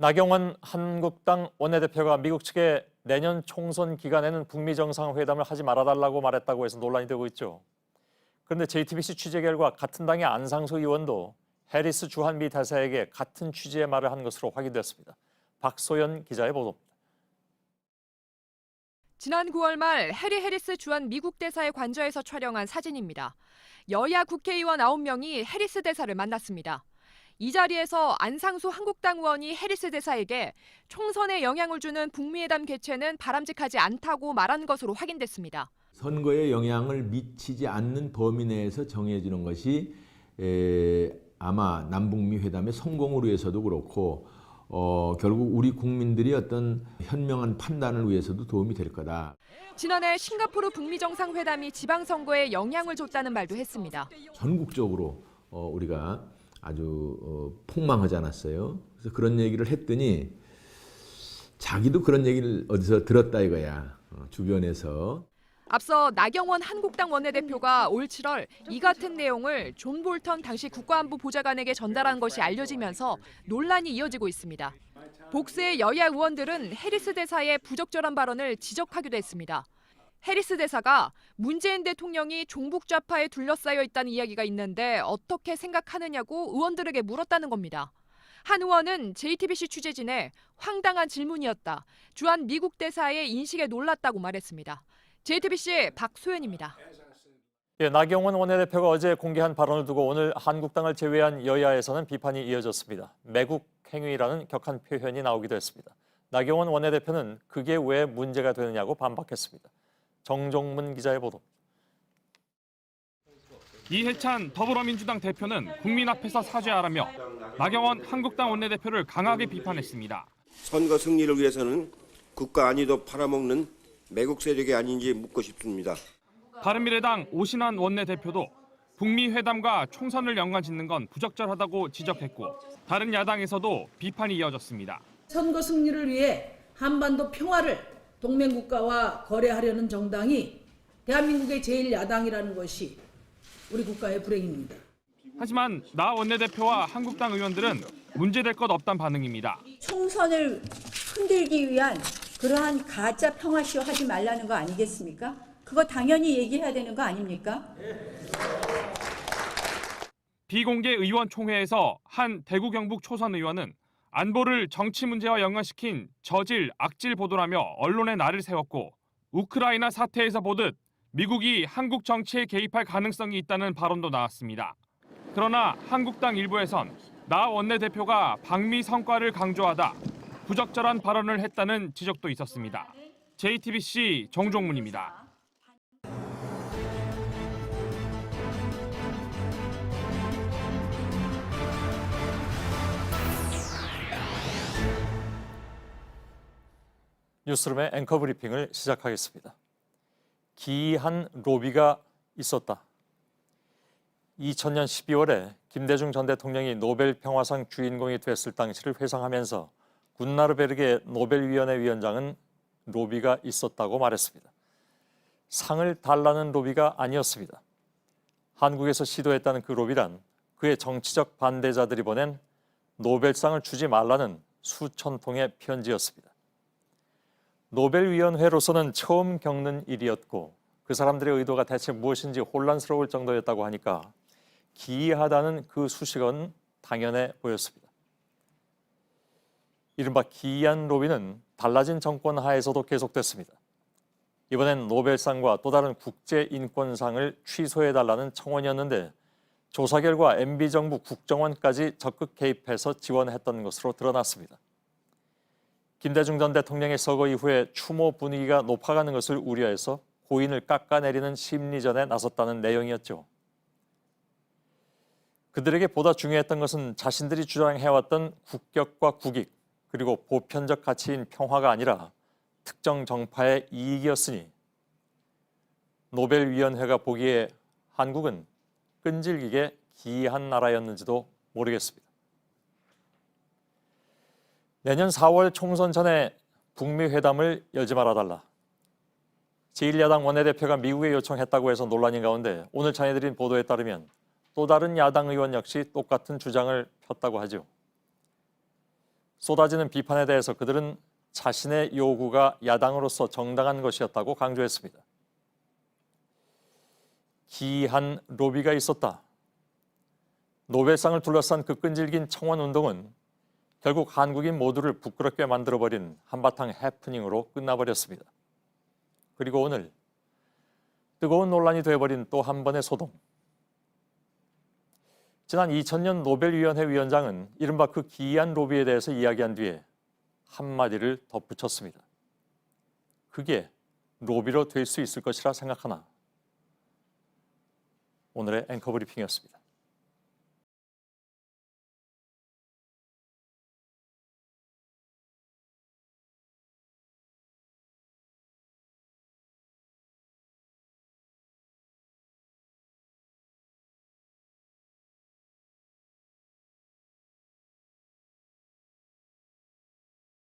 나경원 한국당 원내대표가 미국 측에 내년 총선 기간에는 북미 정상회담을 하지 말아달라고 말했다고 해서 논란이 되고 있죠. 그런데 JTBC 취재 결과 같은 당의 안상수 의원도 해리스 주한 미 대사에게 같은 취지의 말을 한 것으로 확인됐습니다. 박소연 기자의 보도입니다. 지난 9월 말 해리 해리스 주한 미국 대사의 관저에서 촬영한 사진입니다. 여야 국회의원 9명이 해리스 대사를 만났습니다. 이 자리에서 안상수 한국당 의원이 해리스 대사에게 총선에 영향을 주는 북미회담 개최는 바람직하지 않다고 말한 것으로 확인됐습니다. 선거에 영향을 미치지 않는 범위 내에서 정해지는 것이 아마 남북미 회담의 성공을 위해서도 그렇고 결국 우리 국민들이 어떤 현명한 판단을 위해서도 도움이 될 거다. 지난해 싱가포르 북미 정상회담이 지방선거에 영향을 줬다는 말도 했습니다. 전국적으로 우리가 아주 폭망하지 않았어요. 그래서 그런 얘기를 했더니 자기도 그런 얘기를 어디서 들었다 이거야. 주변에서. 앞서 나경원 한국당 원내대표가 올 7월 이 같은 내용을 존 볼턴 당시 국가안보 보좌관에게 전달한 것이 알려지면서 논란이 이어지고 있습니다. 복수의 여야 의원들은 해리스 대사의 부적절한 발언을 지적하기도 했습니다. 해리스 대사가 문재인 대통령이 종북 좌파에 둘러싸여 있다는 이야기가 있는데 어떻게 생각하느냐고 의원들에게 물었다는 겁니다. 한 의원은 JTBC 취재진에 황당한 질문이었다. 주한 미국 대사의 인식에 놀랐다고 말했습니다. JTBC 박소연입니다. 나경원 원내대표가 어제 공개한 발언을 두고 오늘 한국당을 제외한 여야에서는 비판이 이어졌습니다. 매국 행위라는 격한 표현이 나오기도 했습니다. 나경원 원내대표는 그게 왜 문제가 되느냐고 반박했습니다. 정종문 기자의 보도. 이해찬 더불어민주당 대표는 국민 앞에서 사죄하라며 나경원 한국당 원내대표를 강하게 비판했습니다. 선거 승리를 위해서는 국가 안위도 팔아먹는 매국 세력이 아닌지 묻고 싶습니다. 바른미래당 오신환 원내대표도 북미 회담과 총선을 연관짓는 건 부적절하다고 지적했고 다른 야당에서도 비판이 이어졌습니다. 선거 승리를 위해 한반도 평화를 동맹국가와 거래하려는 정당이 대한민국의 제1야당이라는 것이 우리 국가의 불행입니다. 하지만 나 원내대표와 한국당 의원들은 문제될 것 없단 반응입니다. 총선을 흔들기 위한 그러한 가짜 평화쇼 하지 말라는 거 아니겠습니까? 그거 당연히 얘기해야 되는 거 아닙니까? 비공개 의원총회에서 한 대구 경북 초선 의원은 안보를 정치 문제와 연관시킨 저질, 악질 보도라며 언론에 날을 세웠고 우크라이나 사태에서 보듯 미국이 한국 정치에 개입할 가능성이 있다는 발언도 나왔습니다. 그러나 한국당 일부에선 나 원내대표가 방미 성과를 강조하다 부적절한 발언을 했다는 지적도 있었습니다. JTBC 정종문입니다. 뉴스룸의 앵커 브리핑을 시작하겠습니다. 기이한 로비가 있었다. 2000년 12월에 김대중 전 대통령이 노벨 평화상 주인공이 됐을 당시를 회상하면서 군나르베르게 노벨위원회 위원장은 로비가 있었다고 말했습니다. 상을 달라는 로비가 아니었습니다. 한국에서 시도했다는 그 로비란 그의 정치적 반대자들이 보낸 노벨상을 주지 말라는 수천 통의 편지였습니다. 노벨위원회로서는 처음 겪는 일이었고 그 사람들의 의도가 대체 무엇인지 혼란스러울 정도였다고 하니까 기이하다는 그 수식어는 당연해 보였습니다. 이른바 기이한 로비는 달라진 정권 하에서도 계속됐습니다. 이번엔 노벨상과 또 다른 국제인권상을 취소해달라는 청원이었는데 조사 결과 MB정부 국정원까지 적극 개입해서 지원했던 것으로 드러났습니다. 김대중 전 대통령의 서거 이후에 추모 분위기가 높아가는 것을 우려해서 고인을 깎아내리는 심리전에 나섰다는 내용이었죠. 그들에게 보다 중요했던 것은 자신들이 주장해왔던 국격과 국익 그리고 보편적 가치인 평화가 아니라 특정 정파의 이익이었으니 노벨위원회가 보기에 한국은 끈질기게 기이한 나라였는지도 모르겠습니다. 내년 4월 총선 전에 북미 회담을 열지 말아달라. 제1야당 원내대표가 미국에 요청했다고 해서 논란인 가운데 오늘 전해드린 보도에 따르면 또 다른 야당 의원 역시 똑같은 주장을 폈다고 하죠. 쏟아지는 비판에 대해서 그들은 자신의 요구가 야당으로서 정당한 것이었다고 강조했습니다. 기이한 로비가 있었다. 노벨상을 둘러싼 그 끈질긴 청원운동은 결국 한국인 모두를 부끄럽게 만들어버린 한바탕 해프닝으로 끝나버렸습니다. 그리고 오늘 뜨거운 논란이 되어버린 또 한 번의 소동. 지난 2000년 노벨위원회 위원장은 이른바 그 기이한 로비에 대해서 이야기한 뒤에 한마디를 덧붙였습니다. 그게 로비로 될 수 있을 것이라 생각하나? 오늘의 앵커 브리핑이었습니다.